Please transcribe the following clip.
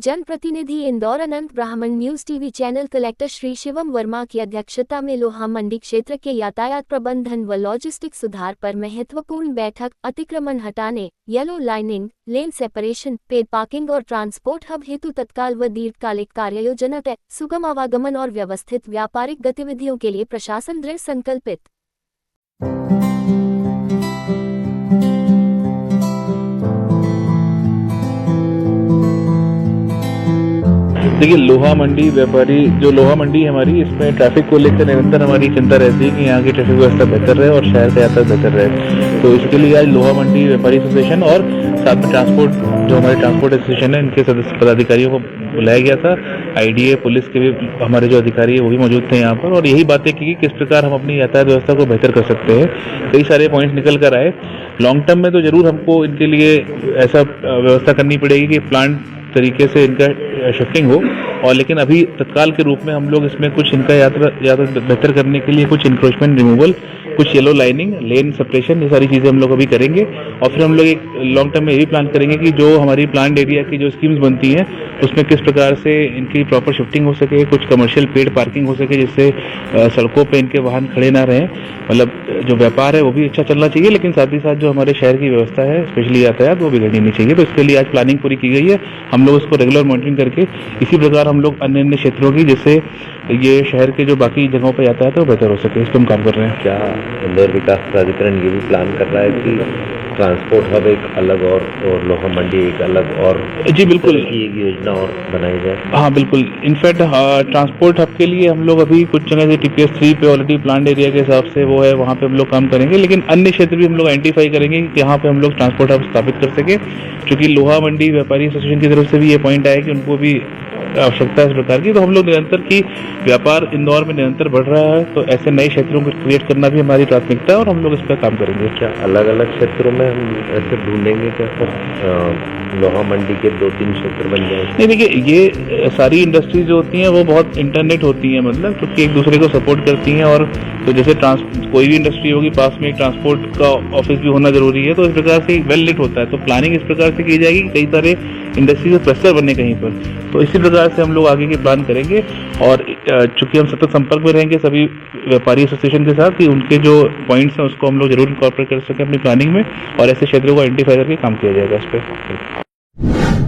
जनप्रतिनिधि इंदौर अनंत ब्राह्मण news TV channel collector Shri Shivam Verma की अध्यक्षता में लोहा मंडी क्षेत्र के यातायात प्रबंधन व लॉजिस्टिक सुधार पर महत्वपूर्ण बैठक। अतिक्रमण हटाने, येलो लाइनिंग, लेन सेपरेशन, पेड पार्किंग और ट्रांसपोर्ट हब हेतु तत्काल व दीर्घकालिक कार्ययोजना तय, सुगम आवागमन और व्यवस्थित व्यापारिक गतिविधियों के लिए प्रशासन दृढ़ संकल्पित। देखिए, लोहा मंडी व्यापारी जो लोहा मंडी हमारी, इसमें ट्रैफिक को लेकर निरंतर हमारी चिंता रहती है कि यहाँ की ट्रैफिक व्यवस्था बेहतर रहे और शहर का यातायात बेहतर रहे। तो इसके लिए आज लोहा मंडी व्यापारी एसोसिएशन और साथ में ट्रांसपोर्ट जो हमारे ट्रांसपोर्ट एसोसिएशन है, इनके सदस्य पदाधिकारियों को बुलाया गया था। आईडीए पुलिस के भी हमारे जो अधिकारी है वो भी मौजूद थे यहाँ पर, और यही बातें की किस प्रकार हम अपनी यातायात व्यवस्था को बेहतर कर सकते हैं। कई सारे पॉइंट निकल कर आए। लॉन्ग टर्म में तो जरूर हमको इनके लिए ऐसा व्यवस्था करनी पड़ेगी कि प्लांट तरीके से इनका शिफ्टिंग हो, और लेकिन अभी तत्काल के रूप में हम लोग इसमें कुछ इनका यातायात बेहतर करने के लिए कुछ इंक्रोचमेंट रिमूवल, कुछ येलो लाइनिंग, लेन सेपरेशन, ये सारी चीज़ें हम लोग अभी करेंगे। और फिर हम लोग एक लॉन्ग टर्म में ये भी प्लान करेंगे कि जो हमारी प्लान्ड एरिया की जो स्कीम्स बनती हैं उसमें किस प्रकार से इनकी प्रॉपर शिफ्टिंग हो सके, कुछ कमर्शियल पेड पार्किंग हो सके, जिससे सड़कों पे इनके वाहन खड़े ना रहें। मतलब जो व्यापार है वो भी अच्छा चलना चाहिए, लेकिन साथ ही साथ जो हमारे शहर की व्यवस्था है, स्पेशली यातायात, वो बिगड़नी नहीं चाहिए। तो इसके लिए आज प्लानिंग पूरी की गई है। हम लोग उसको रेगुलर मॉनिटरिंग करके इसी प्रकार हम लोग अन्य अन्य क्षेत्रों की, जिससे ये शहर के जो बाकी जगहों पर यातायात है वो बेहतर हो सके, इस पर हम काम कर रहे हैं। क्या इंदौर विकास प्राधिकरण ये भी प्लान कर रहा है कि ट्रांसपोर्ट हब एक अलग और लोहा मंडी एक अलग और जी बिल्कुल की एक योजना और बनाई जाए? हाँ बिल्कुल। इनफैक्ट ट्रांसपोर्ट हब के लिए हम लोग अभी कुछ जगह से TPS 3 पे ऑलरेडी प्लान एरिया के हिसाब से वो है, वहाँ पे हम लोग काम करेंगे, लेकिन अन्य क्षेत्र भी हम लोग आइडेंटिफाई करेंगे कि यहाँ पे हम लोग ट्रांसपोर्ट हब स्थापित कर सके। क्योंकि लोहा मंडी व्यापारी एसोसिएशन की तरफ से भी ये पॉइंट आया कि उनको भी आवश्यकता है इस प्रकार की। तो हम लोग निरंतर की व्यापार इंदौर में निरंतर बढ़ रहा है, तो ऐसे नए क्षेत्रों को क्रिएट करना भी हमारी प्राथमिकता है और हम लोग इस पर काम करेंगे। क्या अलग अलग क्षेत्रों में हम ऐसे ढूंढेंगे क्या लोहा मंडी के 2-3 क्षेत्र बन जाए? नहीं, देखिए, ये सारी इंडस्ट्रीज जो होती हैं वो बहुत इंटरनेट होती हैं, मतलब क्योंकि एक दूसरे को सपोर्ट करती हैं। और तो जैसे कोई भी इंडस्ट्री होगी, पास में एक ट्रांसपोर्ट का ऑफिस भी होना जरूरी है, तो इस प्रकार से वेल लिट होता है। तो प्लानिंग इस प्रकार से की जाएगी कि कई सारे इंडस्ट्री के क्लस्टर बने कहीं पर, तो इसी प्रकार से हम लोग आगे की प्लान करेंगे। और चूंकि हम सतत संपर्क में रहेंगे सभी व्यापारी एसोसिएशन के साथ, कि उनके जो पॉइंट्स हैं उसको हम लोग जरूर इनकॉर्पोरेट कर सकें अपनी प्लानिंग में, और ऐसे क्षेत्रों को आइडेंटिफाई करके काम किया जाएगा इस पर।